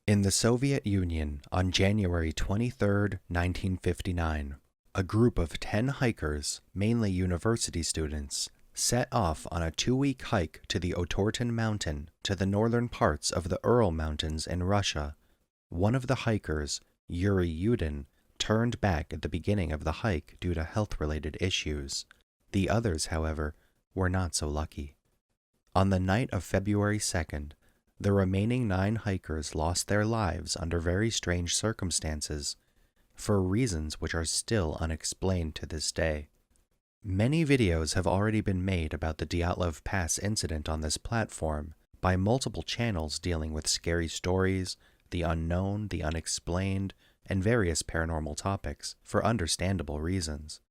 In the Soviet Union, on January 23, 1959, a group of 10 hikers, mainly university students, set off on a 2-week hike to the Otorten Mountain to the northern parts of the Ural Mountains in Russia. One of the hikers, Yuri Yudin, turned back at the beginning of the hike due to health-related issues. The others, however, were not so lucky. On the night of February 2nd, the remaining 9 hikers lost their lives under very strange circumstances, for reasons which are still unexplained to this day. Many videos have already been made about the Dyatlov Pass incident on this platform by multiple channels dealing with scary stories, the unknown, the unexplained, and various paranormal topics, for understandable reasons.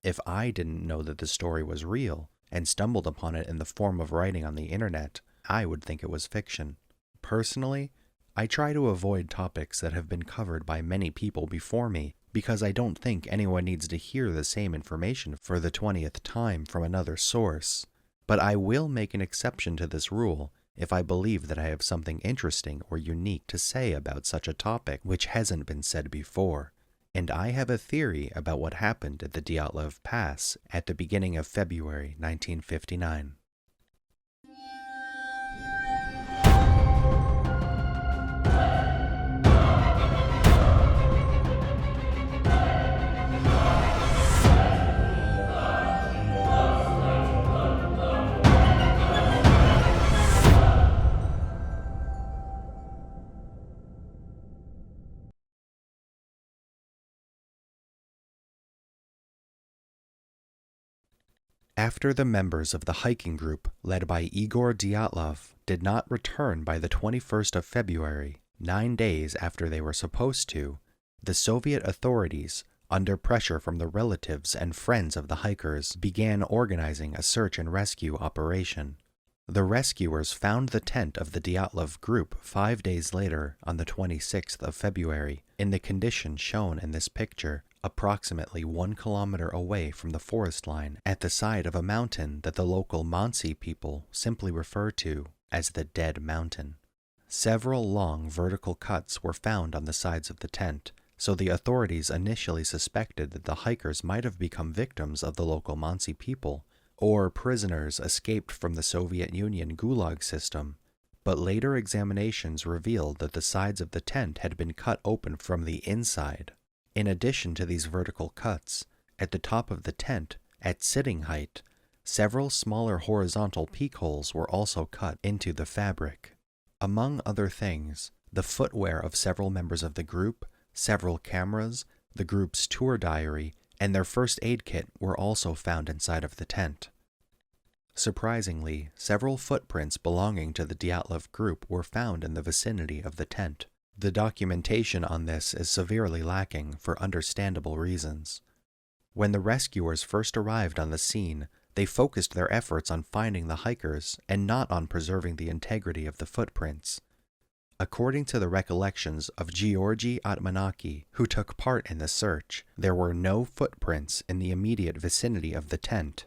If I didn't know that the story was real and stumbled upon it in the form of writing on the internet, I would think it was fiction. Personally, I try to avoid topics that have been covered by many people before me because I don't think anyone needs to hear the same information for the 20th time from another source. But I will make an exception to this rule if I believe that I have something interesting or unique to say about such a topic which hasn't been said before. And I have a theory about what happened at the Dyatlov Pass at the beginning of February 1959. After the members of the hiking group led by Igor Dyatlov did not return by the 21st of February, 9 days after they were supposed to, the Soviet authorities, under pressure from the relatives and friends of the hikers, began organizing a search and rescue operation. The rescuers found the tent of the Dyatlov group 5 days later, on the 26th of February, in the condition shown in this picture, approximately 1 kilometer away from the forest line at the side of a mountain that the local Mansi people simply refer to as the Dead Mountain. Several long vertical cuts were found on the sides of the tent, so the authorities initially suspected that the hikers might have become victims of the local Mansi people, or prisoners escaped from the Soviet Union Gulag system, but later examinations revealed that the sides of the tent had been cut open from the inside. In addition to these vertical cuts, at the top of the tent, at sitting height, several smaller horizontal peak holes were also cut into the fabric. Among other things, the footwear of several members of the group, several cameras, the group's tour diary, and their first aid kit were also found inside of the tent. Surprisingly, several footprints belonging to the Dyatlov group were found in the vicinity of the tent. The documentation on this is severely lacking for understandable reasons. When the rescuers first arrived on the scene, they focused their efforts on finding the hikers and not on preserving the integrity of the footprints. According to the recollections of Georgy Atmanaki, who took part in the search, there were no footprints in the immediate vicinity of the tent.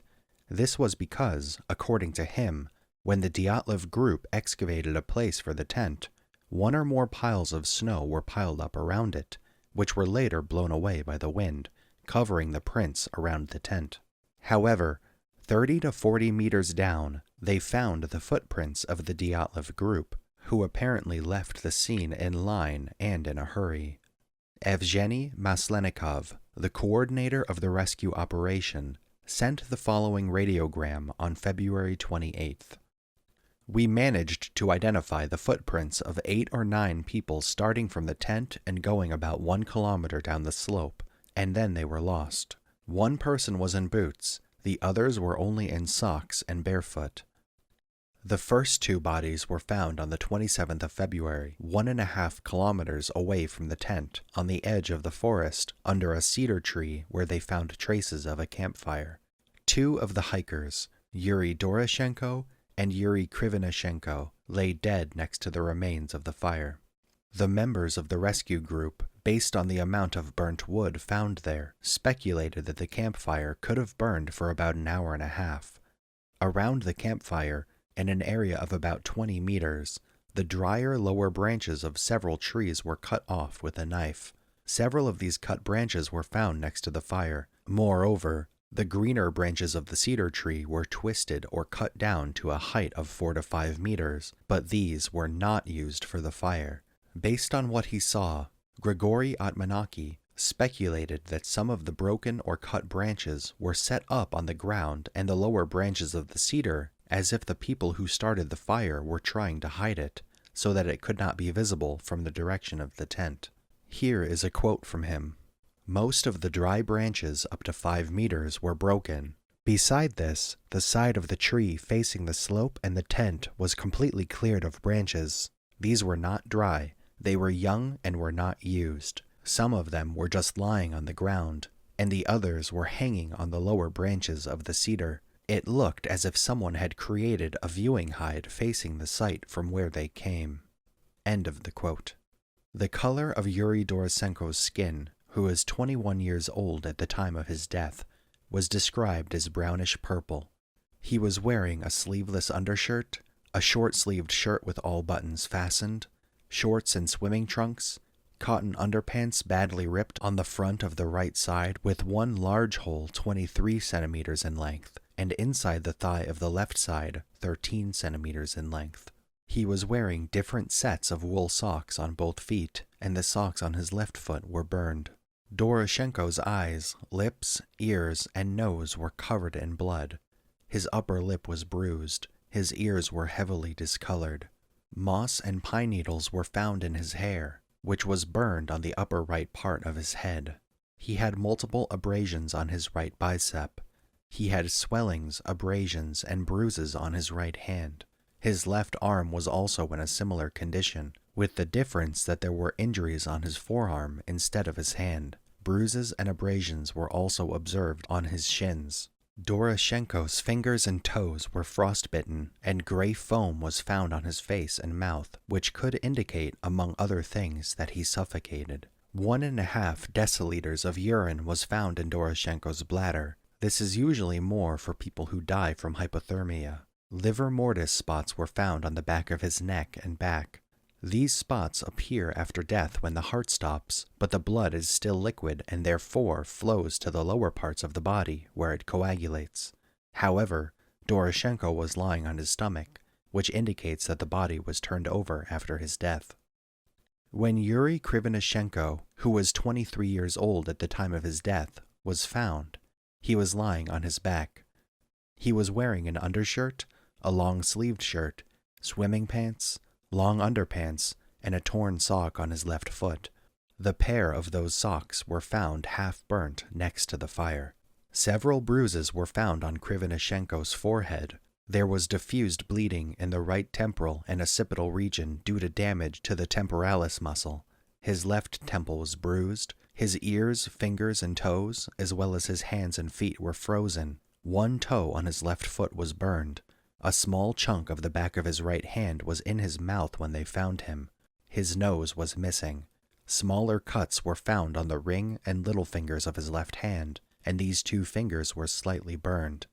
This was because, according to him, when the Dyatlov group excavated a place for the tent, 1 or more piles of snow were piled up around it, which were later blown away by the wind, covering the prints around the tent. However, 30 to 40 meters down, they found the footprints of the Dyatlov group, who apparently left the scene in line and in a hurry. Evgeny Maslenikov, the coordinator of the rescue operation, sent the following radiogram on February 28th. We managed to identify the footprints of 8 or 9 people starting from the tent and going about 1 kilometer down the slope, and then they were lost. 1 person was in boots, the others were only in socks and barefoot. The first 2 bodies were found on the 27th of February, 1.5 kilometers away from the tent, on the edge of the forest, under a cedar tree where they found traces of a campfire. 2 of the hikers, Yuri Doroshenko and Yuri Krivonishenko, lay dead next to the remains of the fire. The members of the rescue group, based on the amount of burnt wood found there, speculated that the campfire could have burned for about an hour and a half. Around the campfire, in an area of about 20 meters, The drier lower branches of several trees were cut off with a knife. Several of these cut branches were found next to the fire. Moreover, the greener branches of the cedar tree were twisted or cut down to a height of 4 to 5 meters, but these were not used for the fire. Based on what he saw, Grigory Atmanaki speculated that some of the broken or cut branches were set up on the ground and the lower branches of the cedar as if the people who started the fire were trying to hide it, so that it could not be visible from the direction of the tent. Here is a quote from him. Most of the dry branches up to 5 meters were broken. Beside this, the side of the tree facing the slope and the tent was completely cleared of branches. These were not dry. They were young and were not used. Some of them were just lying on the ground, and the others were hanging on the lower branches of the cedar. It looked as if someone had created a viewing hide facing the site from where they came. End of the quote. The color of Yuri Dorosenko's skin, who was 21 years old at the time of his death, was described as brownish purple. He was wearing a sleeveless undershirt, a short-sleeved shirt with all buttons fastened, shorts and swimming trunks, cotton underpants badly ripped on the front of the right side with one large hole 23 centimeters in length, and inside the thigh of the left side 13 centimeters in length. He was wearing different sets of wool socks on both feet, and the socks on his left foot were burned. Doroshenko's eyes, lips, ears, and nose were covered in blood. His upper lip was bruised. His ears were heavily discolored. Moss and pine needles were found in his hair, which was burned on the upper right part of his head. He had multiple abrasions on his right bicep. He had swellings, abrasions, and bruises on his right hand. His left arm was also in a similar condition, with the difference that there were injuries on his forearm instead of his hand. Bruises and abrasions were also observed on his shins. Doroshenko's fingers and toes were frostbitten, and gray foam was found on his face and mouth, which could indicate, among other things, that he suffocated. 1.5 deciliters of urine was found in Doroshenko's bladder. This is usually more for people who die from hypothermia. Liver mortis spots were found on the back of his neck and back. These spots appear after death when the heart stops, but the blood is still liquid and therefore flows to the lower parts of the body where it coagulates. However, Doroshenko was lying on his stomach, which indicates that the body was turned over after his death. When Yuri Krivonishenko, who was 23 years old at the time of his death, was found, he was lying on his back. He was wearing an undershirt, a long-sleeved shirt, swimming pants, long underpants, and a torn sock on his left foot. The pair of those socks were found half-burnt next to the fire. Several bruises were found on Krivonishenko's forehead. There was diffused bleeding in the right temporal and occipital region due to damage to the temporalis muscle. His left temple was bruised. His ears, fingers, and toes, as well as his hands and feet, were frozen. One toe on his left foot was burned. A small chunk of the back of his right hand was in his mouth when they found him. His nose was missing. Smaller cuts were found on the ring and little fingers of his left hand, and these 2 fingers were slightly burned.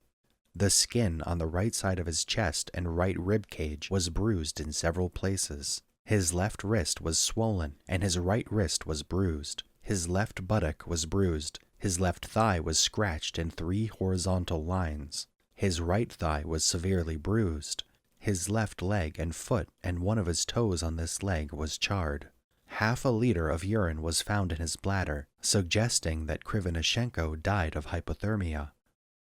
The skin on the right side of his chest and right rib cage was bruised in several places. His left wrist was swollen, and his right wrist was bruised. His left buttock was bruised. His left thigh was scratched in 3 horizontal lines. His right thigh was severely bruised. His left leg and foot and one of his toes on this leg was charred. Half a liter of urine was found in his bladder, suggesting that Krivonishenko died of hypothermia.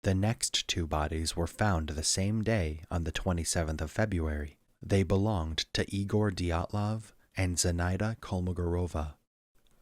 The next 2 bodies were found the same day on the 27th of February. They belonged to Igor Dyatlov and Zenaida Kolmogorova.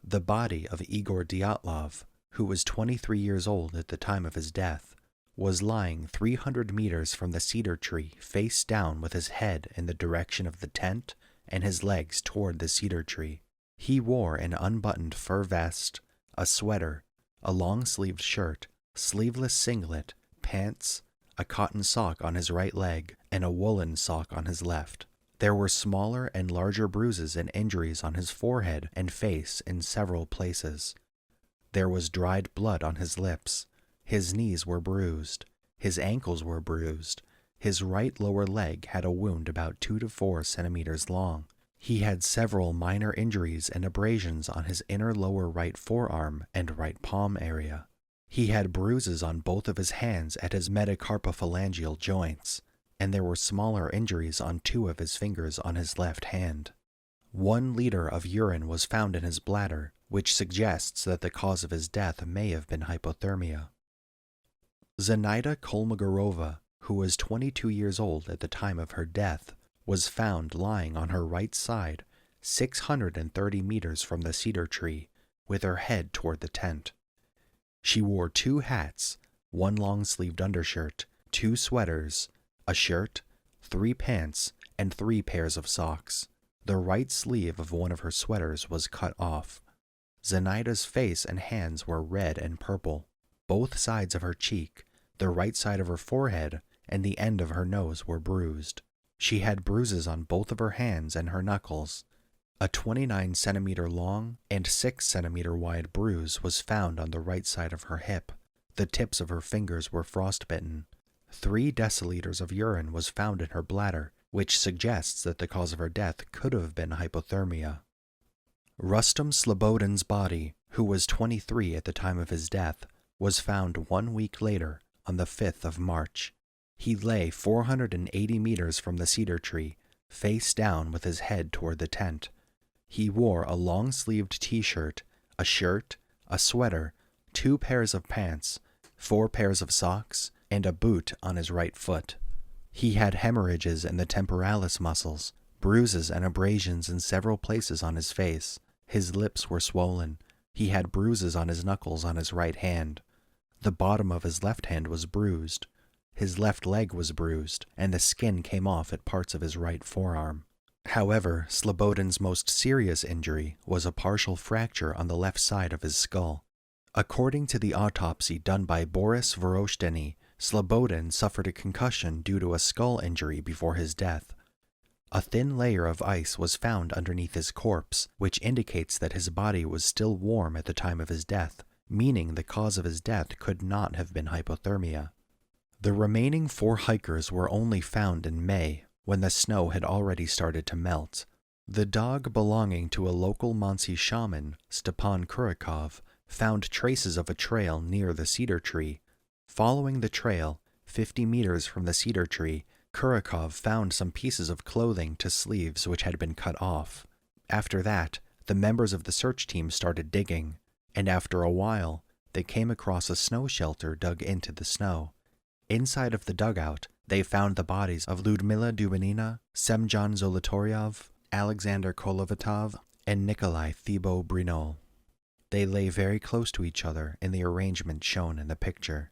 The body of Igor Dyatlov, who was 23 years old at the time of his death, was lying 300 meters from the cedar tree face down with his head in the direction of the tent and his legs toward the cedar tree. He wore an unbuttoned fur vest, a sweater, a long-sleeved shirt, sleeveless singlet, pants, a cotton sock on his right leg, and a woolen sock on his left. There were smaller and larger bruises and injuries on his forehead and face in several places. There was dried blood on his lips. His knees were bruised. His ankles were bruised. His right lower leg had a wound about 2 to 4 centimeters long. He had several minor injuries and abrasions on his inner lower right forearm and right palm area. He had bruises on both of his hands at his metacarpophalangeal joints, and there were smaller injuries on 2 of his fingers on his left hand. 1 liter of urine was found in his bladder, which suggests that the cause of his death may have been hypothermia. Zenaida Kolmogorova, who was 22 years old at the time of her death, was found lying on her right side, 630 meters from the cedar tree, with her head toward the tent. She wore 2 hats, 1 long-sleeved undershirt, 2 sweaters, a shirt, 3 pants, and 3 pairs of socks. The right sleeve of one of her sweaters was cut off. Zenaida's face and hands were red and purple. Both sides of her cheek, the right side of her forehead, and the end of her nose were bruised. She had bruises on both of her hands and her knuckles. A 29-centimeter long and 6-centimeter wide bruise was found on the right side of her hip. The tips of her fingers were frostbitten. 3 deciliters of urine was found in her bladder, which suggests that the cause of her death could have been hypothermia. Rustam Slobodin's body, who was 23 at the time of his death, was found 1 week later, on the 5th of March. He lay 480 meters from the cedar tree, face down with his head toward the tent. He wore a long-sleeved t-shirt, a shirt, a sweater, 2 pairs of pants, 4 pairs of socks, and a boot on his right foot. He had hemorrhages in the temporalis muscles, bruises and abrasions in several places on his face. His lips were swollen. He had bruises on his knuckles on his right hand. The bottom of his left hand was bruised. His left leg was bruised, and the skin came off at parts of his right forearm. However, Slobodin's most serious injury was a partial fracture on the left side of his skull. According to the autopsy done by Boris Voroshteny, Slobodin suffered a concussion due to a skull injury before his death. A thin layer of ice was found underneath his corpse, which indicates that his body was still warm at the time of his death, meaning the cause of his death could not have been hypothermia. The remaining 4 hikers were only found in May, when the snow had already started to melt. The dog belonging to a local Mansi shaman, Stepan Kurikov, found traces of a trail near the cedar tree. Following the trail, 50 meters from the cedar tree, Kurikov found some pieces of clothing to sleeves which had been cut off. After that, the members of the search team started digging, and after a while, they came across a snow shelter dug into the snow. Inside of the dugout, they found the bodies of Lyudmila Dubinina, Semjon Zolotoryov, Alexander Kolovatov, and Nikolai Thibault-Brinol. They lay very close to each other in the arrangement shown in the picture.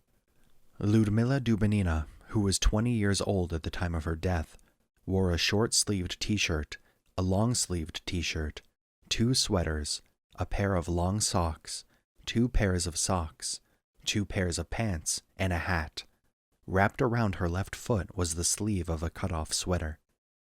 Lyudmila Dubinina, who was 20 years old at the time of her death, wore a short-sleeved t-shirt, a long-sleeved t-shirt, 2 sweaters, a pair of long socks, 2 pairs of socks, 2 pairs of pants, and a hat. Wrapped around her left foot was the sleeve of a cut-off sweater.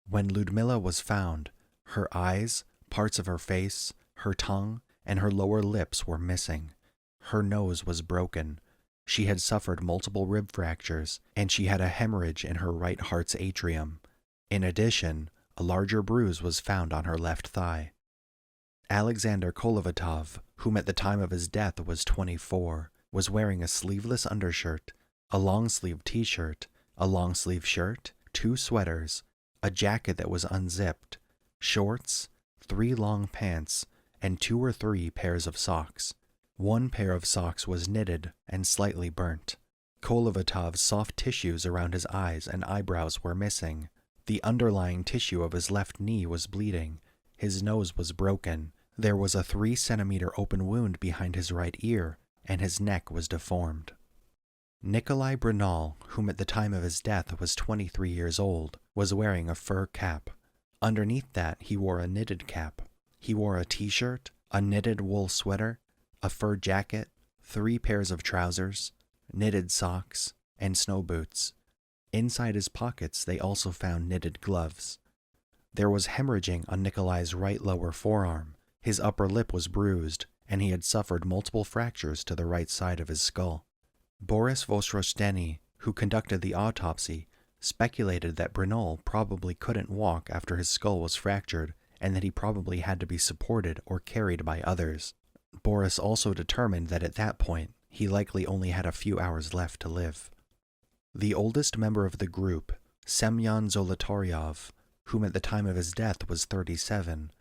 When Lyudmila was found, her eyes, parts of her face, her tongue, and her lower lips were missing. Her nose was broken. She had suffered multiple rib fractures, and she had a hemorrhage in her right heart's atrium. In addition, a larger bruise was found on her left thigh. Alexander Kolovatov, whom at the time of his death was 24, was wearing a sleeveless undershirt, a long-sleeve t-shirt, a long-sleeve shirt, 2 sweaters, a jacket that was unzipped, shorts, 3 long pants, and 2 or 3 pairs of socks. 1 pair of socks was knitted and slightly burnt. Kolovatov's soft tissues around his eyes and eyebrows were missing. The underlying tissue of his left knee was bleeding. His nose was broken. There was a 3-centimeter open wound behind his right ear, and his neck was deformed. Nikolai Brinol, whom at the time of his death was 23 years old, was wearing a fur cap. Underneath that, he wore a knitted cap. He wore a t-shirt, a knitted wool sweater, a fur jacket, 3 pairs of trousers, knitted socks, and snow boots. Inside his pockets, they also found knitted gloves. There was hemorrhaging on Nikolai's right lower forearm. His upper lip was bruised, and he had suffered multiple fractures to the right side of his skull. Boris Voroshteny, who conducted the autopsy, speculated that Brinol probably couldn't walk after his skull was fractured and that he probably had to be supported or carried by others. Boris also determined that at that point, he likely only had a few hours left to live. The oldest member of the group, Semyon Zolotaryov, whom at the time of his death was 37,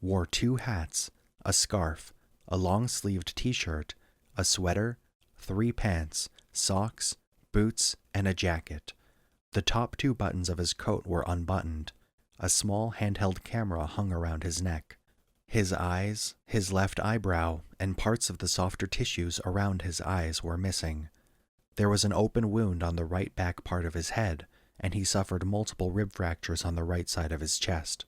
wore 2 hats, a scarf, a long-sleeved t-shirt, a sweater, 3 pants, socks, boots, and a jacket. The top 2 buttons of his coat were unbuttoned. A small handheld camera hung around his neck. His eyes, his left eyebrow, and parts of the softer tissues around his eyes were missing. There was an open wound on the right back part of his head, and he suffered multiple rib fractures on the right side of his chest.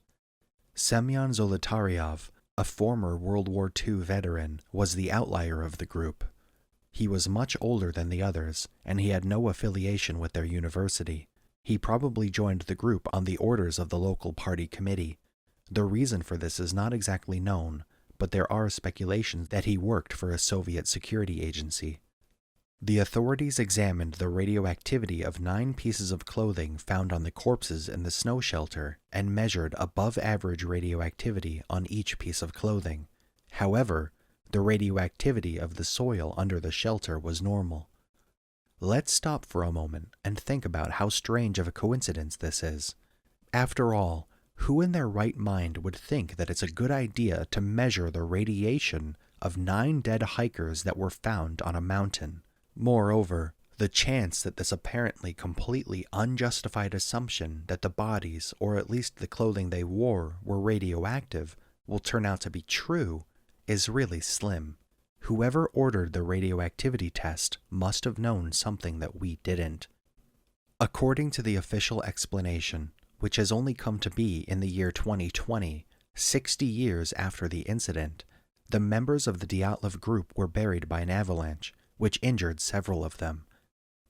Semyon Zolotaryov, a former World War II veteran, was the outlier of the group. He was much older than the others, and he had no affiliation with their university. He probably joined the group on the orders of the local party committee. The reason for this is not exactly known, but there are speculations that he worked for a Soviet security agency. The authorities examined the radioactivity of 9 pieces of clothing found on the corpses in the snow shelter and measured above-average radioactivity on each piece of clothing. However, the radioactivity of the soil under the shelter was normal. Let's stop for a moment and think about how strange of a coincidence this is. After all, who in their right mind would think that it's a good idea to measure the radiation of 9 dead hikers that were found on a mountain? Moreover, the chance that this apparently completely unjustified assumption that the bodies, or at least the clothing they wore, were radioactive will turn out to be true is really slim. Whoever ordered the radioactivity test must have known something that we didn't. According to the official explanation, which has only come to be in the year 2020, 60 years after the incident, the members of the Dyatlov group were buried by an avalanche, which injured several of them.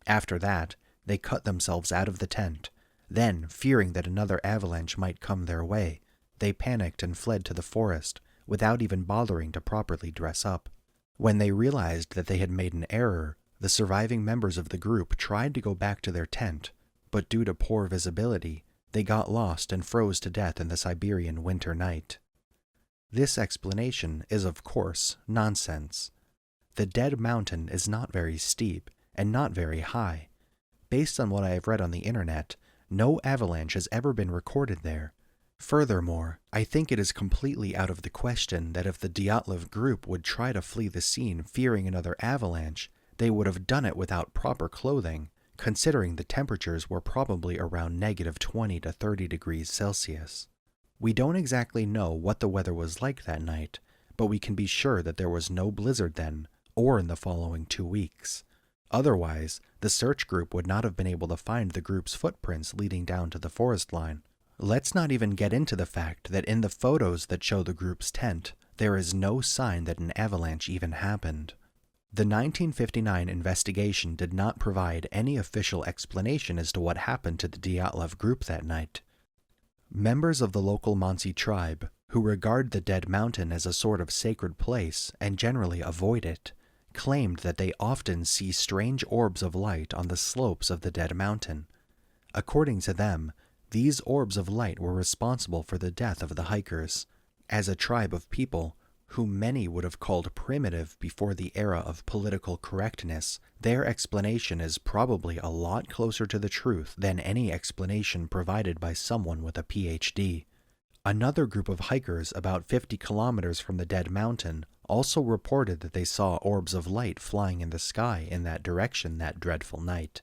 After that, they cut themselves out of the tent. Then, fearing that another avalanche might come their way, they panicked and fled to the forest, without even bothering to properly dress up. When they realized that they had made an error, the surviving members of the group tried to go back to their tent, but due to poor visibility, they got lost and froze to death in the Siberian winter night. This explanation is, of course, nonsense. The dead mountain is not very steep and not very high. Based on what I have read on the internet, no avalanche has ever been recorded there. Furthermore, I think it is completely out of the question that if the Dyatlov group would try to flee the scene fearing another avalanche, they would have done it without proper clothing, considering the temperatures were probably around -20 to 30 degrees Celsius. We don't exactly know what the weather was like that night, but we can be sure that there was no blizzard then, or in the following 2 weeks. Otherwise, the search group would not have been able to find the group's footprints leading down to the forest line. Let's not even get into the fact that in the photos that show the group's tent, there is no sign that an avalanche even happened. The 1959 investigation did not provide any official explanation as to what happened to the Dyatlov group that night. Members of the local Mansi tribe, who regard the dead mountain as a sort of sacred place and generally avoid it, claimed that they often see strange orbs of light on the slopes of the dead mountain. According to them, these orbs of light were responsible for the death of the hikers. As a tribe of people, whom many would have called primitive before the era of political correctness, their explanation is probably a lot closer to the truth than any explanation provided by someone with a PhD. Another group of hikers about 50 kilometers from the dead mountain also reported that they saw orbs of light flying in the sky in that direction that dreadful night.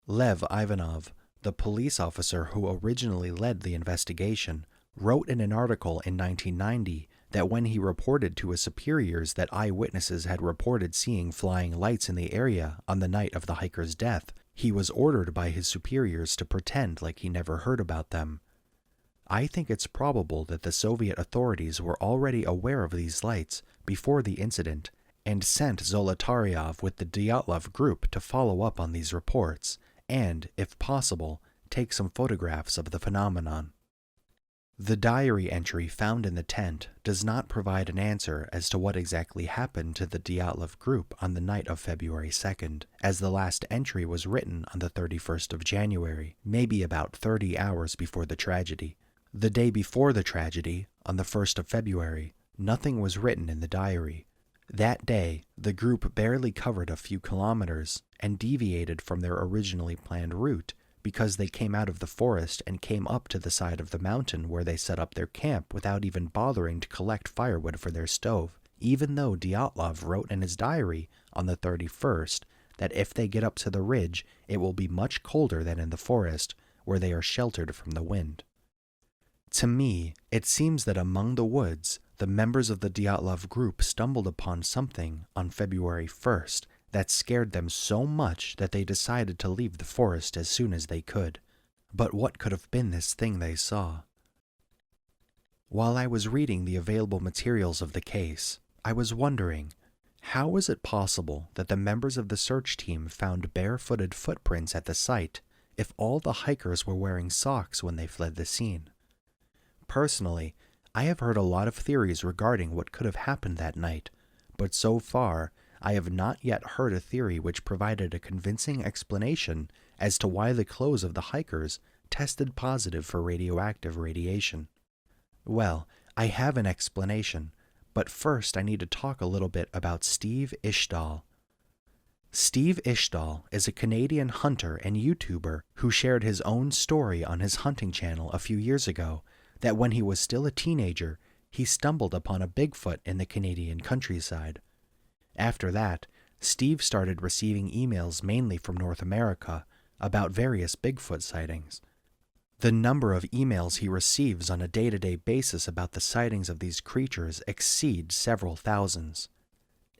Lev Ivanov, the police officer who originally led the investigation, wrote in an article in 1990 that when he reported to his superiors that eyewitnesses had reported seeing flying lights in the area on the night of the hiker's death, he was ordered by his superiors to pretend like he never heard about them. I think it's probable that the Soviet authorities were already aware of these lights before the incident and sent Zolotaryov with the Dyatlov group to follow up on these reports and, if possible, take some photographs of the phenomenon. The diary entry found in the tent does not provide an answer as to what exactly happened to the Dyatlov group on the night of February 2nd, as the last entry was written on the 31st of January, maybe about 30 hours before the tragedy. The day before the tragedy, on the 1st of February, nothing was written in the diary. That day, the group barely covered a few kilometers and deviated from their originally planned route because they came out of the forest and came up to the side of the mountain where they set up their camp without even bothering to collect firewood for their stove, even though Dyatlov wrote in his diary on the 31st that if they get up to the ridge, it will be much colder than in the forest, where they are sheltered from the wind. To me, it seems that among the woods, the members of the Dyatlov group stumbled upon something on February 1st that scared them so much that they decided to leave the forest as soon as they could. But what could have been this thing they saw? While I was reading the available materials of the case, I was wondering, how was it possible that the members of the search team found barefooted footprints at the site if all the hikers were wearing socks when they fled the scene? Personally, I have heard a lot of theories regarding what could have happened that night, but so far, I have not yet heard a theory which provided a convincing explanation as to why the clothes of the hikers tested positive for radioactive radiation. Well, I have an explanation, but first I need to talk a little bit about Steve Ishdahl. Steve Ishdahl is a Canadian hunter and YouTuber who shared his own story on his hunting channel a few years ago that when he was still a teenager, he stumbled upon a Bigfoot in the Canadian countryside. After that, Steve started receiving emails mainly from North America about various Bigfoot sightings. The number of emails he receives on a day-to-day basis about the sightings of these creatures exceeds several thousands.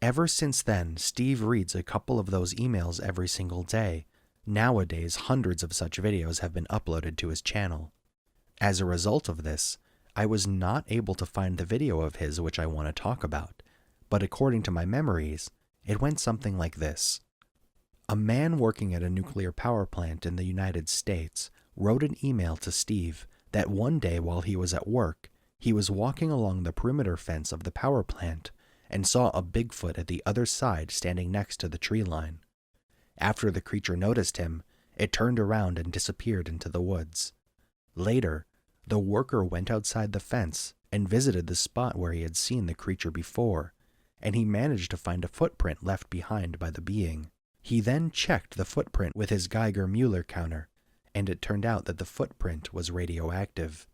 Ever since then, Steve reads a couple of those emails every single day. Nowadays, hundreds of such videos have been uploaded to his channel. As a result of this, I was not able to find the video of his which I want to talk about, but according to my memories, it went something like this. A man working at a nuclear power plant in the United States wrote an email to Steve that one day while he was at work, he was walking along the perimeter fence of the power plant and saw a Bigfoot at the other side standing next to the tree line. After the creature noticed him, it turned around and disappeared into the woods. Later, the worker went outside the fence and visited the spot where he had seen the creature before, and he managed to find a footprint left behind by the being. He then checked the footprint with his Geiger-Müller counter, and it turned out that the footprint was radioactive.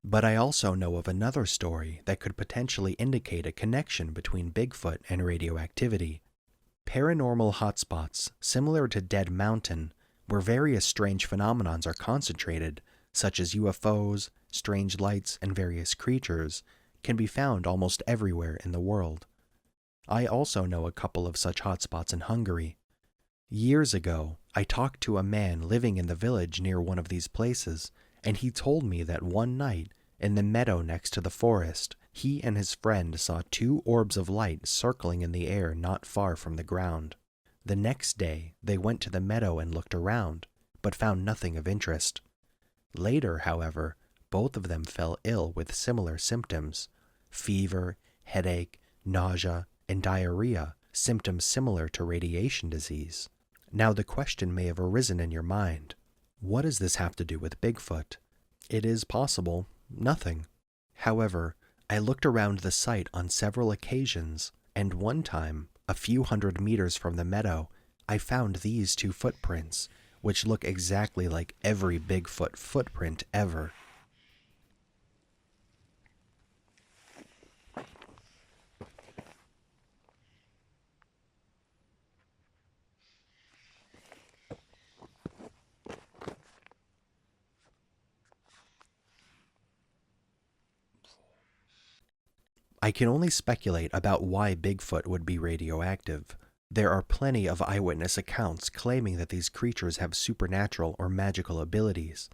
But I also know of another story that could potentially indicate a connection between Bigfoot and radioactivity. Paranormal hotspots, similar to Dead Mountain, where various strange phenomenons are concentrated, such as UFOs, strange lights, and various creatures, can be found almost everywhere in the world. I also know a couple of such hotspots in Hungary. Years ago, I talked to a man living in the village near one of these places, and he told me that one night, in the meadow next to the forest, he and his friend saw two orbs of light circling in the air not far from the ground. The next day, they went to the meadow and looked around, but found nothing of interest. Later, however, both of them fell ill with similar symptoms: fever, headache, nausea, and diarrhea, symptoms similar to radiation disease. Now the question may have arisen in your mind, what does this have to do with Bigfoot? It is possible, nothing. However, I looked around the site on several occasions, and one time, a few hundred meters from the meadow, I found these two footprints, which look exactly like every Bigfoot footprint ever. I can only speculate about why Bigfoot would be radioactive. There are plenty of eyewitness accounts claiming that these creatures have supernatural or magical abilities.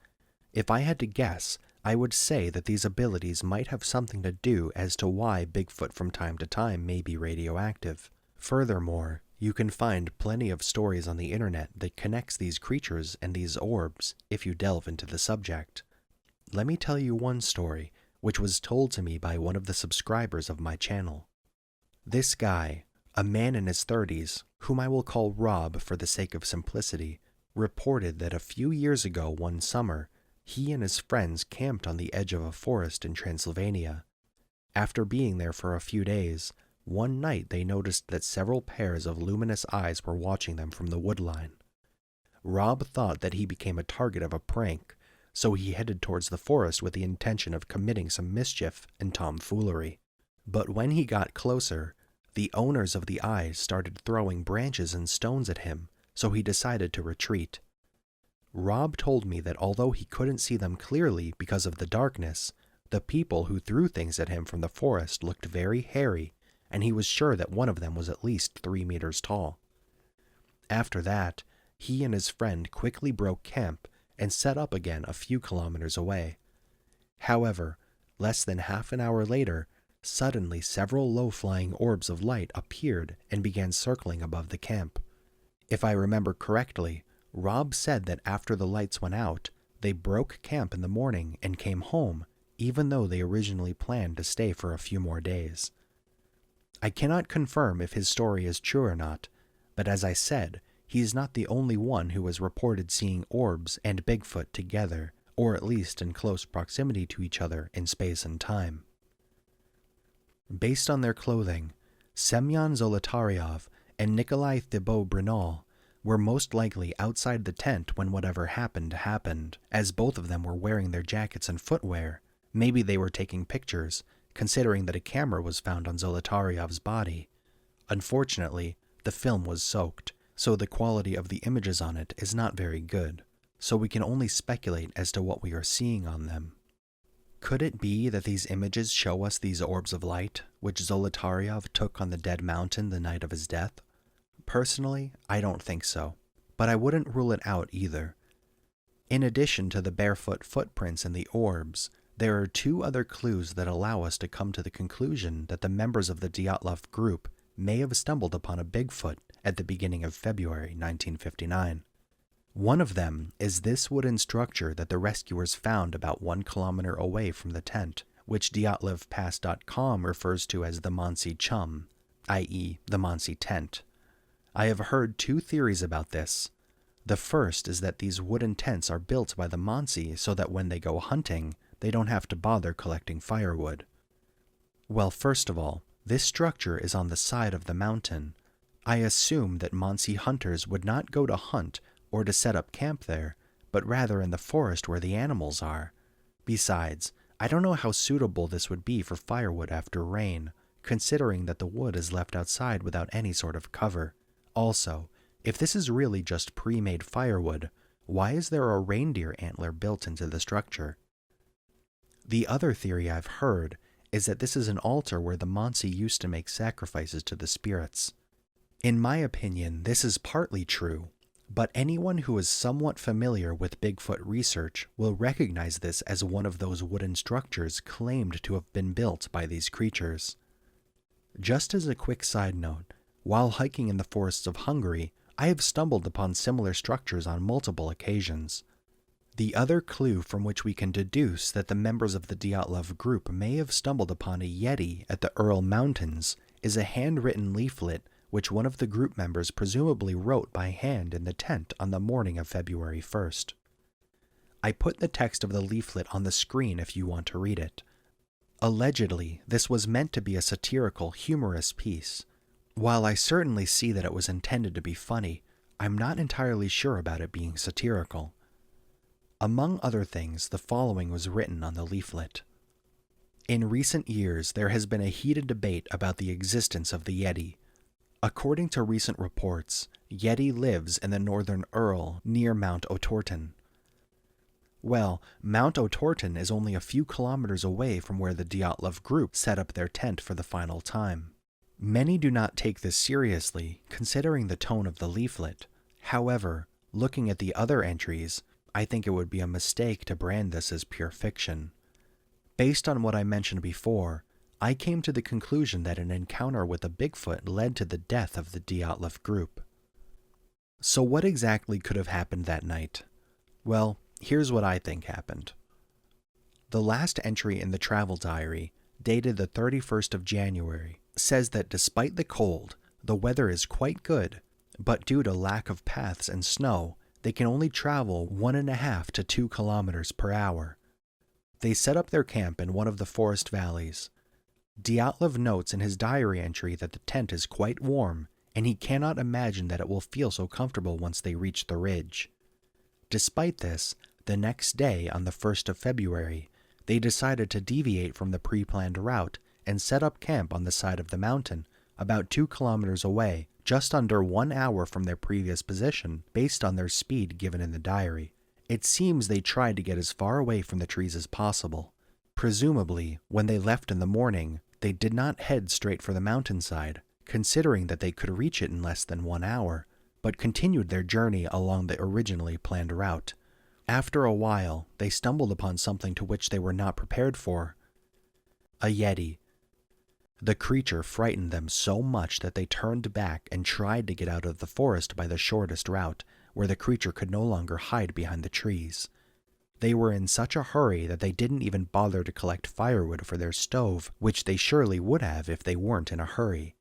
If I had to guess, I would say that these abilities might have something to do as to why Bigfoot from time to time may be radioactive. Furthermore, you can find plenty of stories on the internet that connects these creatures and these orbs if you delve into the subject. Let me tell you one story, which was told to me by one of the subscribers of my channel. This guy, a man in his 30s, whom I will call Rob for the sake of simplicity, reported that a few years ago one summer, He and his friends camped on the edge of a forest in Transylvania. After being there for a few days, one night they noticed that several pairs of luminous eyes were watching them from the woodline. Rob thought that he became a target of a prank, so he headed towards the forest with the intention of committing some mischief and tomfoolery. But when he got closer, the owners of the eyes started throwing branches and stones at him, so he decided to retreat. Rob told me that although he couldn't see them clearly because of the darkness, the people who threw things at him from the forest looked very hairy, and he was sure that one of them was at least 3 meters tall. After that, he and his friend quickly broke camp and set up again a few kilometers away. However, less than half an hour later, suddenly several low-flying orbs of light appeared and began circling above the camp. If I remember correctly, Rob said that after the lights went out, they broke camp in the morning and came home, even though they originally planned to stay for a few more days. I cannot confirm if his story is true or not, but as I said, he is not the only one who has reported seeing orbs and Bigfoot together, or at least in close proximity to each other in space and time. Based on their clothing, Semyon Zolotaryov and Nikolai Thibault-Brinal were most likely outside the tent when whatever happened, as both of them were wearing their jackets and footwear. Maybe they were taking pictures, considering that a camera was found on Zolotaryov's body. Unfortunately, the film was soaked, so the quality of the images on it is not very good, so we can only speculate as to what we are seeing on them. Could it be that these images show us these orbs of light, which Zolotaryov took on the dead mountain the night of his death? Personally, I don't think so, but I wouldn't rule it out either. In addition to the barefoot footprints and the orbs, there are 2 other clues that allow us to come to the conclusion that the members of the Dyatlov group may have stumbled upon a Bigfoot at the beginning of February 1959. One of them is this wooden structure that the rescuers found about 1 kilometer away from the tent, which DyatlovPass.com refers to as the Monsey Chum, i.e. the Monsey tent. I have heard 2 theories about this. The first is that these wooden tents are built by the Monsey so that when they go hunting, they don't have to bother collecting firewood. Well, first of all, this structure is on the side of the mountain. I assume that Monsey hunters would not go to hunt or to set up camp there, but rather in the forest where the animals are. Besides, I don't know how suitable this would be for firewood after rain, considering that the wood is left outside without any sort of cover. Also, if this is really just pre-made firewood, why is there a reindeer antler built into the structure? The other theory I've heard is that this is an altar where the Monsey used to make sacrifices to the spirits. In my opinion, this is partly true, but anyone who is somewhat familiar with Bigfoot research will recognize this as one of those wooden structures claimed to have been built by these creatures. Just as a quick side note, while hiking in the forests of Hungary, I have stumbled upon similar structures on multiple occasions. The other clue from which we can deduce that the members of the Dyatlov group may have stumbled upon a Yeti at the Ural Mountains is a handwritten leaflet which one of the group members presumably wrote by hand in the tent on the morning of February 1st. I put the text of the leaflet on the screen if you want to read it. Allegedly, this was meant to be a satirical, humorous piece. While I certainly see that it was intended to be funny, I'm not entirely sure about it being satirical. Among other things, the following was written on the leaflet. In recent years, there has been a heated debate about the existence of the Yeti. According to recent reports, Yeti lives in the northern Ural near Mount Otorten. Well, Mount Otorten is only a few kilometers away from where the Dyatlov group set up their tent for the final time. Many do not take this seriously, considering the tone of the leaflet. However, looking at the other entries, I think it would be a mistake to brand this as pure fiction. Based on what I mentioned before, I came to the conclusion that an encounter with a Bigfoot led to the death of the Dyatlov group. So what exactly could have happened that night? Well, here's what I think happened. The last entry in the travel diary, dated the 31st of January, says that despite the cold, the weather is quite good, but due to lack of paths and snow, they can only travel 1.5 to 2 kilometers per hour. They set up their camp in one of the forest valleys. Dyatlov notes in his diary entry that the tent is quite warm, and he cannot imagine that it will feel so comfortable once they reach the ridge. Despite this, the next day, on the 1st of February, they decided to deviate from the pre-planned route and set up camp on the side of the mountain, about 2 kilometers away, just under 1 hour from their previous position, based on their speed given in the diary. It seems they tried to get as far away from the trees as possible. Presumably, when they left in the morning, they did not head straight for the mountainside, considering that they could reach it in less than 1 hour, but continued their journey along the originally planned route. After a while, they stumbled upon something to which they were not prepared for: a Yeti. The creature frightened them so much that they turned back and tried to get out of the forest by the shortest route, where the creature could no longer hide behind the trees. They were in such a hurry that they didn't even bother to collect firewood for their stove, which they surely would have if they weren't in a hurry.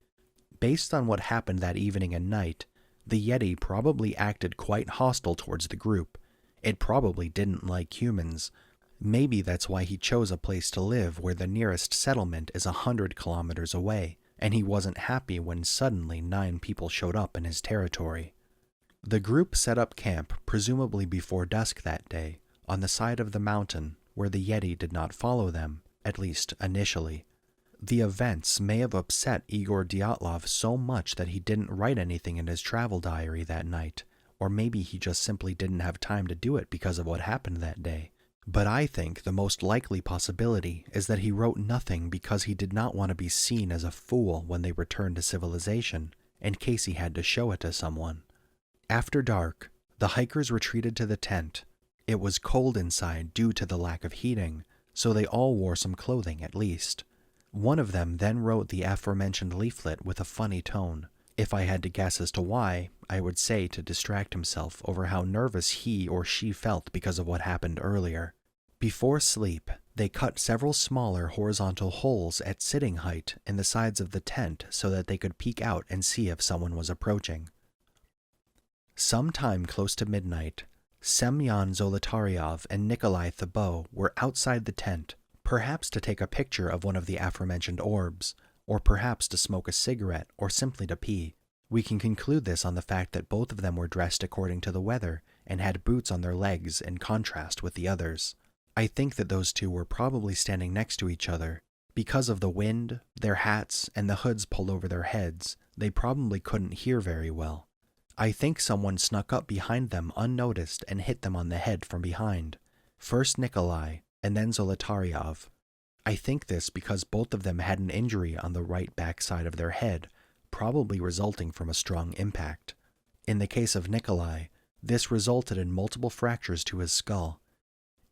Based on what happened that evening and night, the Yeti probably acted quite hostile towards the group. It probably didn't like humans. Maybe that's why he chose a place to live where the nearest settlement is 100 kilometers away, and he wasn't happy when suddenly 9 people showed up in his territory. The group set up camp presumably before dusk that day, on the side of the mountain where the Yeti did not follow them, at least initially. The events may have upset Igor Dyatlov so much that he didn't write anything in his travel diary that night, or maybe he just simply didn't have time to do it because of what happened that day. But I think the most likely possibility is that he wrote nothing because he did not want to be seen as a fool when they returned to civilization, in case he had to show it to someone. After dark, the hikers retreated to the tent. It was cold inside due to the lack of heating, so they all wore some clothing at least. One of them then wrote the aforementioned leaflet with a funny tone. If I had to guess as to why, I would say to distract himself over how nervous he or she felt because of what happened earlier. Before sleep, they cut several smaller horizontal holes at sitting height in the sides of the tent so that they could peek out and see if someone was approaching. Sometime close to midnight, Semyon Zolotaryov and Nikolai Thibault were outside the tent, perhaps to take a picture of one of the aforementioned orbs, or perhaps to smoke a cigarette or simply to pee. We can conclude this on the fact that both of them were dressed according to the weather and had boots on their legs in contrast with the others. I think that those two were probably standing next to each other. Because of the wind, their hats, and the hoods pulled over their heads, they probably couldn't hear very well. I think someone snuck up behind them unnoticed and hit them on the head from behind. First Nikolai, and then Zolotaryov. I think this because both of them had an injury on the right backside of their head, probably resulting from a strong impact. In the case of Nikolai, this resulted in multiple fractures to his skull.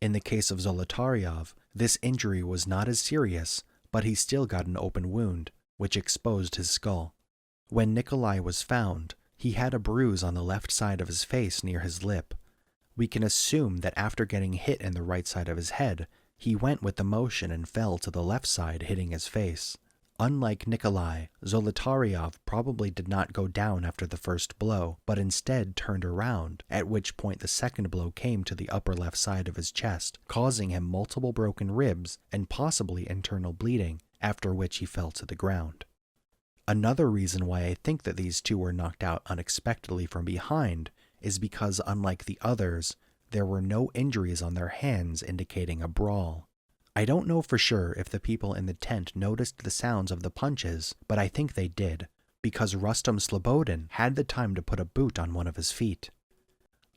In the case of Zolotaryov, this injury was not as serious, but he still got an open wound, which exposed his skull. When Nikolai was found, he had a bruise on the left side of his face near his lip. We can assume that after getting hit in the right side of his head, he went with the motion and fell to the left side, hitting his face. Unlike Nikolai, Zolotaryov probably did not go down after the first blow, but instead turned around, at which point the second blow came to the upper left side of his chest, causing him multiple broken ribs and possibly internal bleeding, after which he fell to the ground. Another reason why I think that these two were knocked out unexpectedly from behind is because, unlike the others, there were no injuries on their hands indicating a brawl. I don't know for sure if the people in the tent noticed the sounds of the punches, but I think they did, because Rustam Slobodin had the time to put a boot on one of his feet.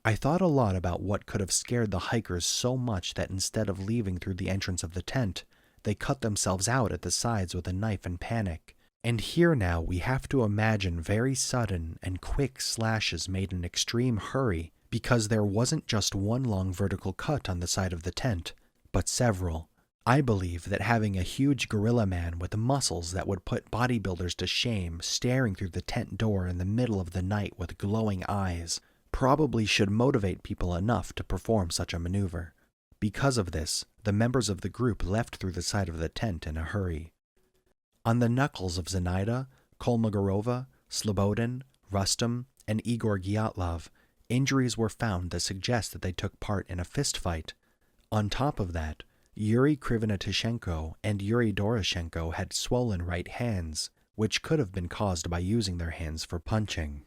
I thought a lot about what could have scared the hikers so much that instead of leaving through the entrance of the tent, they cut themselves out at the sides with a knife in panic. And here now we have to imagine very sudden and quick slashes made in extreme hurry, because there wasn't just one long vertical cut on the side of the tent, but several. I believe that having a huge gorilla man with muscles that would put bodybuilders to shame staring through the tent door in the middle of the night with glowing eyes probably should motivate people enough to perform such a maneuver. Because of this, the members of the group left through the side of the tent in a hurry. On the knuckles of Zenaida, Kolmogorova, Slobodin, Rustam, and Igor Dyatlov, Injuries were found that suggest that they took part in a fistfight. On top of that, Yuri Krivonitishenko and Yuri Doroshenko had swollen right hands, which could have been caused by using their hands for punching.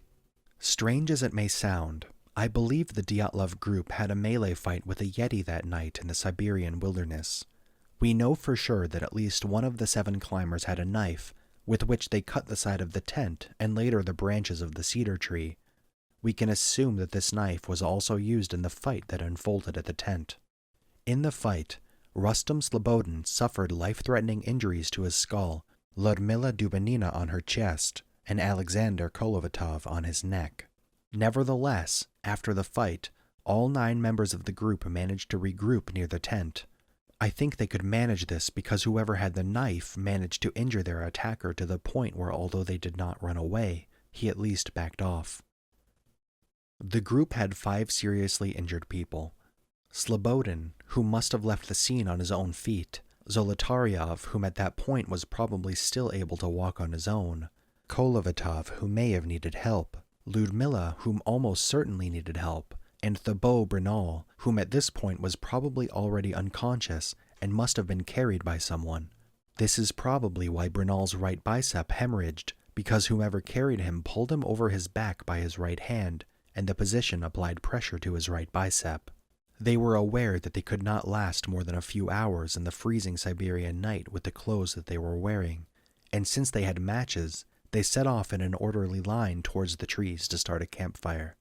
Strange as it may sound, I believe the Dyatlov group had a melee fight with a Yeti that night in the Siberian wilderness. We know for sure that at least one of the 7 climbers had a knife, with which they cut the side of the tent and later the branches of the cedar tree. We can assume that this knife was also used in the fight that unfolded at the tent. In the fight, Rustam Slobodin suffered life-threatening injuries to his skull, Ludmila Dubanina on her chest, and Alexander Kolovatov on his neck. Nevertheless, after the fight, all 9 members of the group managed to regroup near the tent. I think they could manage this because whoever had the knife managed to injure their attacker to the point where, although they did not run away, he at least backed off. The group had 5 seriously injured people. Slobodin, who must have left the scene on his own feet, Zolotaryov, whom at that point was probably still able to walk on his own, Kolovatov, who may have needed help, Ludmila, whom almost certainly needed help, and Thibaut Bernal, whom at this point was probably already unconscious and must have been carried by someone. This is probably why Bernal's right bicep hemorrhaged, because whomever carried him pulled him over his back by his right hand, and the position applied pressure to his right bicep. They were aware that they could not last more than a few hours in the freezing Siberian night with the clothes that they were wearing, and since they had matches, they set off in an orderly line towards the trees to start a campfire.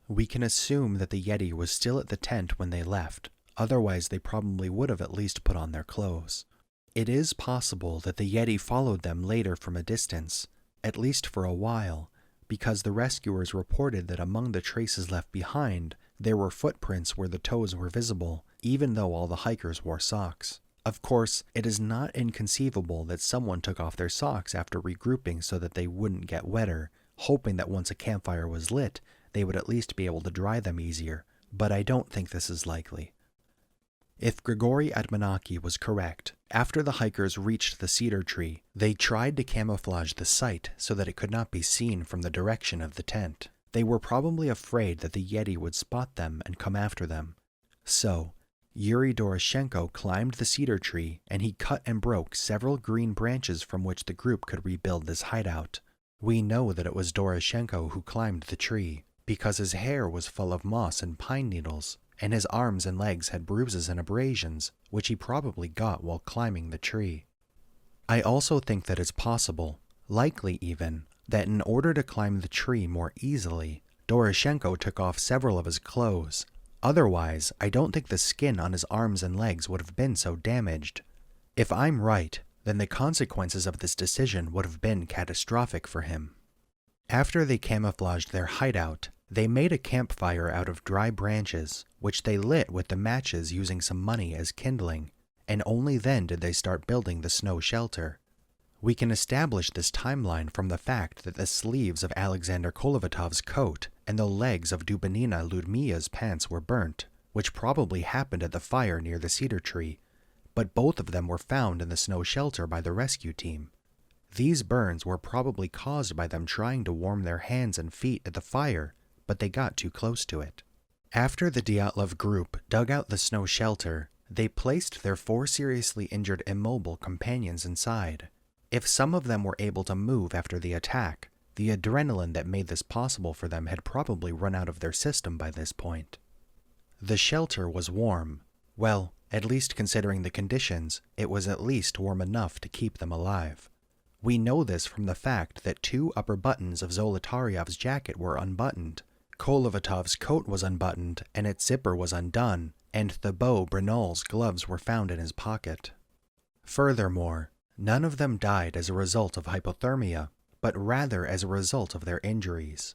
We can assume that the Yeti was still at the tent when they left, otherwise they probably would have at least put on their clothes. It is possible that the Yeti followed them later from a distance, at least for a while, because the rescuers reported that among the traces left behind, there were footprints where the toes were visible, even though all the hikers wore socks. Of course, it is not inconceivable that someone took off their socks after regrouping so that they wouldn't get wetter, hoping that once a campfire was lit, they would at least be able to dry them easier, but I don't think this is likely. If Grigory Admanaki was correct, after the hikers reached the cedar tree, they tried to camouflage the site so that it could not be seen from the direction of the tent. They were probably afraid that the Yeti would spot them and come after them. So, Yuri Doroshenko climbed the cedar tree and he cut and broke several green branches from which the group could rebuild this hideout. We know that it was Doroshenko who climbed the tree, because his hair was full of moss and pine needles, and his arms and legs had bruises and abrasions, which he probably got while climbing the tree. I also think that it's possible, likely even, that in order to climb the tree more easily, Doroshenko took off several of his clothes. Otherwise, I don't think the skin on his arms and legs would have been so damaged. If I'm right, then the consequences of this decision would have been catastrophic for him. After they camouflaged their hideout, they made a campfire out of dry branches, which they lit with the matches using some money as kindling, and only then did they start building the snow shelter. We can establish this timeline from the fact that the sleeves of Alexander Kolovatov's coat and the legs of Dubanina Ludmila's pants were burnt, which probably happened at the fire near the cedar tree, but both of them were found in the snow shelter by the rescue team. These burns were probably caused by them trying to warm their hands and feet at the fire, but they got too close to it. After the Dyatlov group dug out the snow shelter, they placed their 4 seriously injured immobile companions inside. If some of them were able to move after the attack, the adrenaline that made this possible for them had probably run out of their system by this point. The shelter was warm. Well, at least considering the conditions, it was at least warm enough to keep them alive. We know this from the fact that 2 upper buttons of Zolotaryov's jacket were unbuttoned, Kolovatov's coat was unbuttoned and its zipper was undone, and Thibaut Bernal's gloves were found in his pocket. Furthermore, none of them died as a result of hypothermia, but rather as a result of their injuries.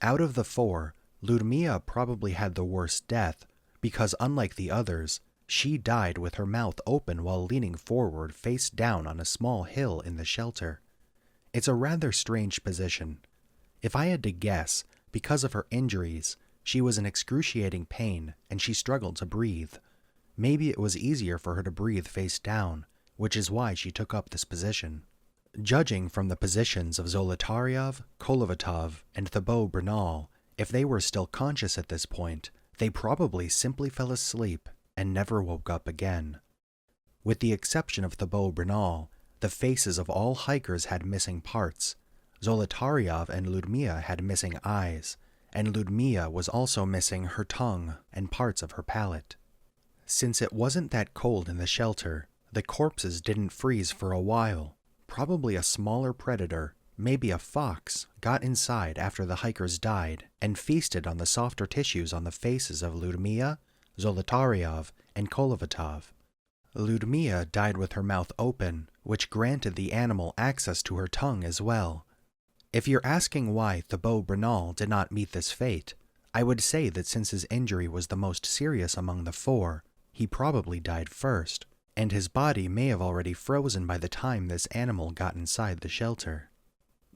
Out of the 4, Ludmila probably had the worst death, because unlike the others, she died with her mouth open while leaning forward face down on a small hill in the shelter. It's a rather strange position. If I had to guess, because of her injuries, she was in excruciating pain and she struggled to breathe. Maybe it was easier for her to breathe face down, which is why she took up this position. Judging from the positions of Zolotaryov, Kolovatov, and Thibaut Bernal, If they were still conscious at this point, they probably simply fell asleep and never woke up again. With the exception of Thibaut Bernal, the faces of all hikers had missing parts. Zolotaryov and Ludmila had missing eyes, and Ludmila was also missing her tongue and parts of her palate. Since it wasn't that cold in the shelter, the corpses didn't freeze for a while. Probably a smaller predator, maybe a fox, got inside after the hikers died and feasted on the softer tissues on the faces of Ludmila, Zolotaryov, and Kolovatov. Ludmila died with her mouth open, which granted the animal access to her tongue as well. If you're asking why Thibaut Bernal did not meet this fate, I would say that since his injury was the most serious among the four, he probably died first, and his body may have already frozen by the time this animal got inside the shelter.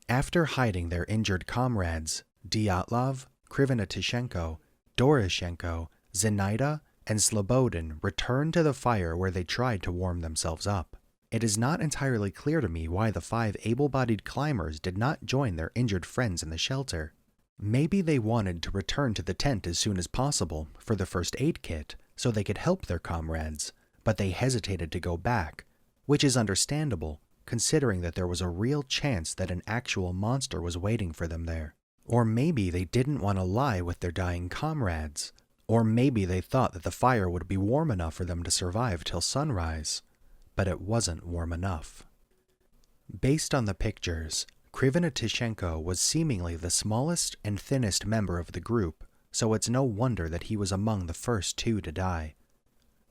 After hiding their injured comrades, Dyatlov, Krivonotishenko, Doroshenko, Zenaida, and Slobodin returned to the fire where they tried to warm themselves up. It is not entirely clear to me why the 5 able-bodied climbers did not join their injured friends in the shelter. Maybe they wanted to return to the tent as soon as possible for the first aid kit so they could help their comrades, but they hesitated to go back, which is understandable considering that there was a real chance that an actual monster was waiting for them there. Or maybe they didn't want to lie with their dying comrades. Or maybe they thought that the fire would be warm enough for them to survive till sunrise. But it wasn't warm enough. Based on the pictures, Krivonotishenko was seemingly the smallest and thinnest member of the group, so it's no wonder that he was among the first 2 to die.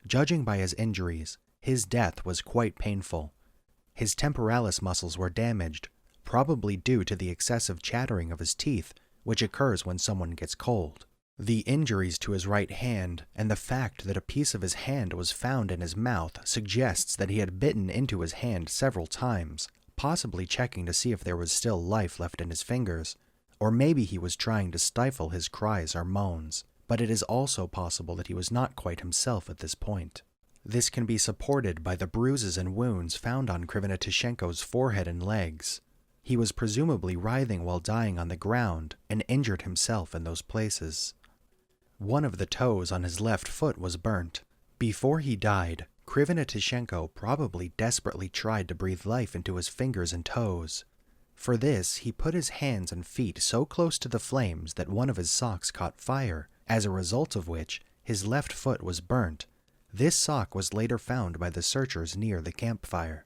Judging by his injuries, his death was quite painful. His temporalis muscles were damaged, probably due to the excessive chattering of his teeth, which occurs when someone gets cold. The injuries to his right hand and the fact that a piece of his hand was found in his mouth suggests that he had bitten into his hand several times, possibly checking to see if there was still life left in his fingers, or maybe he was trying to stifle his cries or moans, but it is also possible that he was not quite himself at this point. This can be supported by the bruises and wounds found on Krivonotishenko's forehead and legs. He was presumably writhing while dying on the ground and injured himself in those places. One of the toes on his left foot was burnt. Before he died, Krivonotishenko probably desperately tried to breathe life into his fingers and toes. For this, he put his hands and feet so close to the flames that one of his socks caught fire, as a result of which his left foot was burnt. This sock was later found by the searchers near the campfire.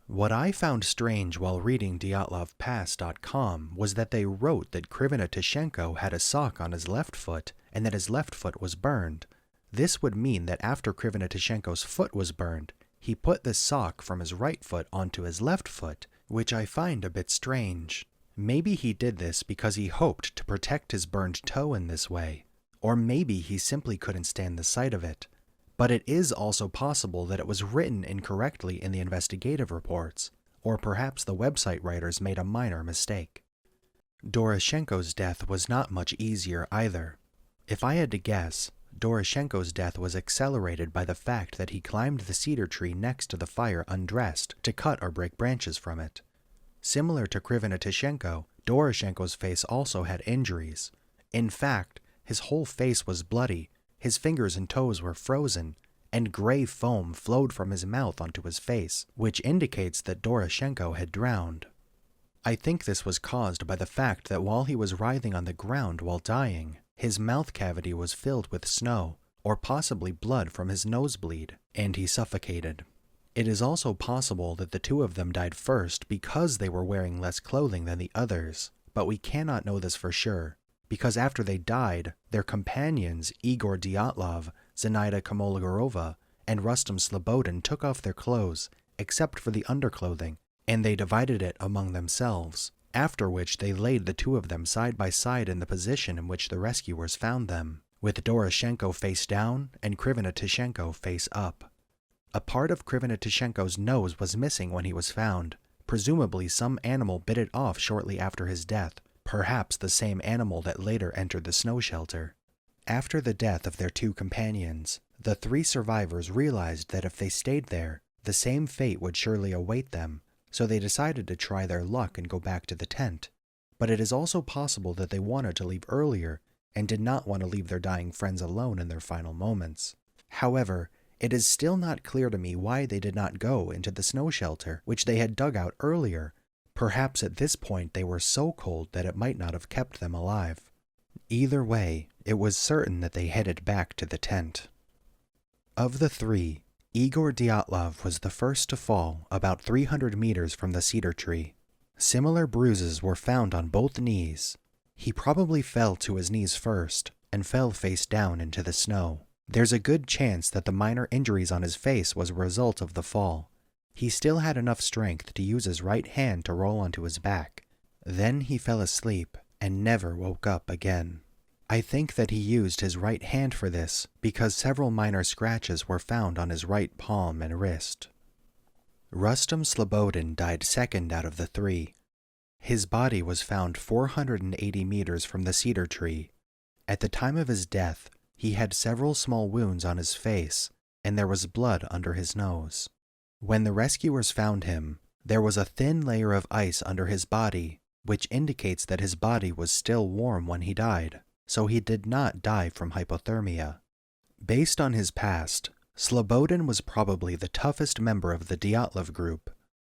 What I found strange while reading DyatlovPass.com was that they wrote that Krivonotishenko had a sock on his left foot and that his left foot was burned. This would mean that after Krivonotishenko's foot was burned, he put the sock from his right foot onto his left foot, which I find a bit strange. Maybe he did this because he hoped to protect his burned toe in this way, or maybe he simply couldn't stand the sight of it. But it is also possible that it was written incorrectly in the investigative reports, or perhaps the website writers made a minor mistake. Doroshenko's death was not much easier either. If I had to guess, Doroshenko's death was accelerated by the fact that he climbed the cedar tree next to the fire undressed to cut or break branches from it. Similar to Krivonotishenko, Doroshenko's face also had injuries. In fact, his whole face was bloody. His fingers and toes were frozen, and gray foam flowed from his mouth onto his face, which indicates that Doroshenko had drowned. I think this was caused by the fact that while he was writhing on the ground while dying, his mouth cavity was filled with snow, or possibly blood from his nosebleed, and he suffocated. It is also possible that the 2 of them died first because they were wearing less clothing than the others, but we cannot know this for sure. Because after they died, their companions Igor Dyatlov, Zenaida Komologorova, and Rustam Slobodin took off their clothes, except for the underclothing, and they divided it among themselves, after which they laid the 2 of them side by side in the position in which the rescuers found them, with Doroshenko face down and Krivonotishenko face up. A part of Krivonotishenko's nose was missing when he was found. Presumably some animal bit it off shortly after his death. Perhaps the same animal that later entered the snow shelter. After the death of their 2 companions, the 3 survivors realized that if they stayed there, the same fate would surely await them, so they decided to try their luck and go back to the tent. but it is also possible that they wanted to leave earlier and did not want to leave their dying friends alone in their final moments. However, it is still not clear to me why they did not go into the snow shelter, which they had dug out earlier. Perhaps at this point they were so cold that it might not have kept them alive. Either way, it was certain that they headed back to the tent. Of the three, Igor Dyatlov was the first to fall about 300 meters from the cedar tree. Similar bruises were found on both knees. He probably fell to his knees first and fell face down into the snow. There's a good chance that the minor injuries on his face was a result of the fall. He still had enough strength to use his right hand to roll onto his back. Then he fell asleep and never woke up again. I think that he used his right hand for this because several minor scratches were found on his right palm and wrist. Rustam Slobodin died second out of the three. His body was found 480 meters from the cedar tree. At the time of his death, he had several small wounds on his face, and there was blood under his nose. When the rescuers found him, there was a thin layer of ice under his body, which indicates that his body was still warm when he died, so he did not die from hypothermia. Based on his past, Slobodin was probably the toughest member of the Dyatlov group.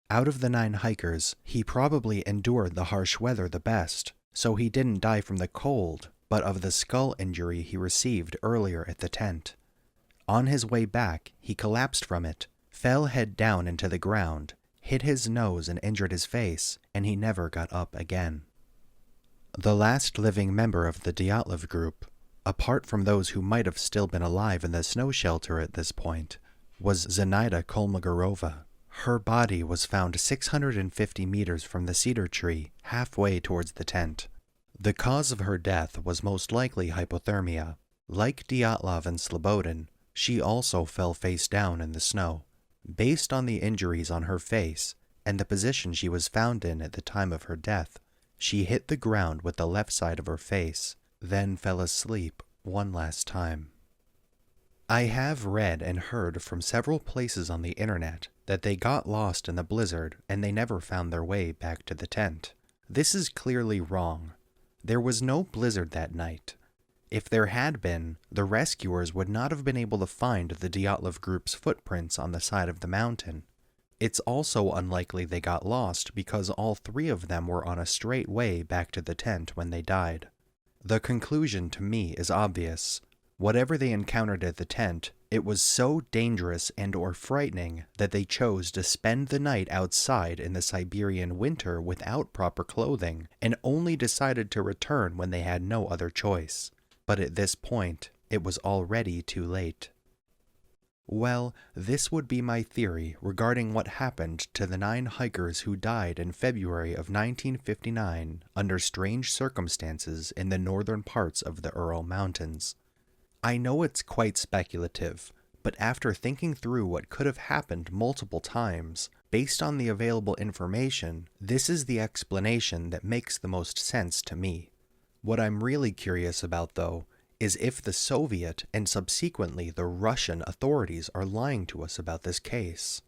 Out of the 9 hikers, he probably endured the harsh weather the best, so he didn't die from the cold, but of the skull injury he received earlier at the tent. On his way back, he collapsed from it, fell head down into the ground, hit his nose and injured his face, and he never got up again. The last living member of the Dyatlov group, apart from those who might have still been alive in the snow shelter at this point, was Zenaida Kolmogorova. Her body was found 650 meters from the cedar tree, halfway towards the tent. The cause of her death was most likely hypothermia. Like Dyatlov and Slobodin, she also fell face down in the snow. Based on the injuries on her face and the position she was found in at the time of her death, she hit the ground with the left side of her face, then fell asleep one last time. I have read and heard from several places on the internet that they got lost in the blizzard and they never found their way back to the tent. This is clearly wrong. There was no blizzard that night. If there had been, the rescuers would not have been able to find the Dyatlov group's footprints on the side of the mountain. It's also unlikely they got lost because all 3 of them were on a straight way back to the tent when they died. The conclusion to me is obvious. Whatever they encountered at the tent, it was so dangerous and or frightening that they chose to spend the night outside in the Siberian winter without proper clothing, and only decided to return when they had no other choice. But at this point, it was already too late. Well, this would be my theory regarding what happened to the 9 hikers who died in February of 1959 under strange circumstances in the northern parts of the Ural Mountains. I know it's quite speculative, but after thinking through what could have happened multiple times, based on the available information, this is the explanation that makes the most sense to me. What I'm really curious about, though, is if the Soviet and subsequently the Russian authorities are lying to us about this case.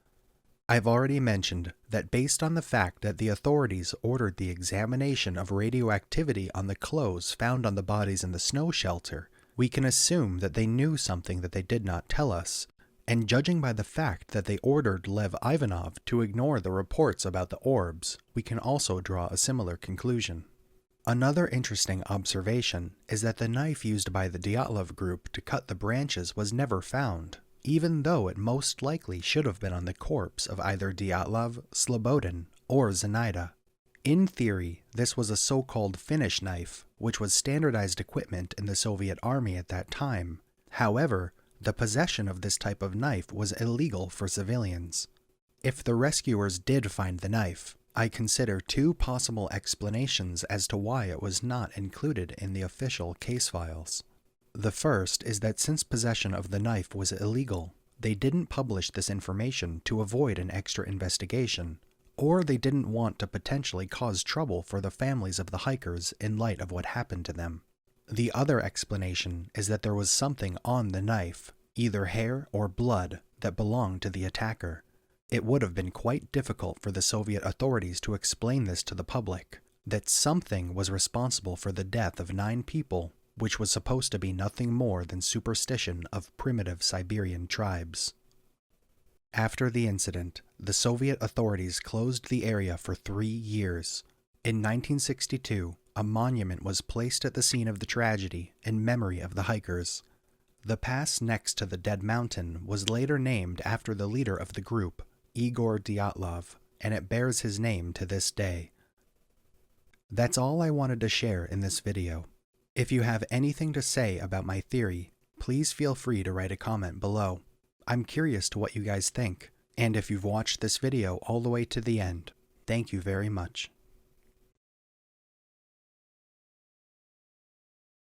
I've already mentioned that based on the fact that the authorities ordered the examination of radioactivity on the clothes found on the bodies in the snow shelter, we can assume that they knew something that they did not tell us, and judging by the fact that they ordered Lev Ivanov to ignore the reports about the orbs, we can also draw a similar conclusion. Another interesting observation is that the knife used by the Dyatlov group to cut the branches was never found, even though it most likely should have been on the corpse of either Dyatlov, Slobodin, or Zenaida. In theory, this was a so-called finish knife, which was standardized equipment in the Soviet army at that time. However, the possession of this type of knife was illegal for civilians. If the rescuers did find the knife, I consider 2 possible explanations as to why it was not included in the official case files. The first is that since possession of the knife was illegal, they didn't publish this information to avoid an extra investigation, or they didn't want to potentially cause trouble for the families of the hikers in light of what happened to them. The other explanation is that there was something on the knife, either hair or blood, that belonged to the attacker. It would have been quite difficult for the Soviet authorities to explain this to the public. that something was responsible for the death of 9 people, which was supposed to be nothing more than superstition of primitive Siberian tribes. After the incident, the Soviet authorities closed the area for 3 years. In 1962, a monument was placed at the scene of the tragedy in memory of the hikers. The pass next to the Dead Mountain was later named after the leader of the group, Igor Dyatlov, and it bears his name to this day. That's all I wanted to share in this video. If you have anything to say about my theory, please feel free to write a comment below. I'm curious to what you guys think, and if you've watched this video all the way to the end, thank you very much.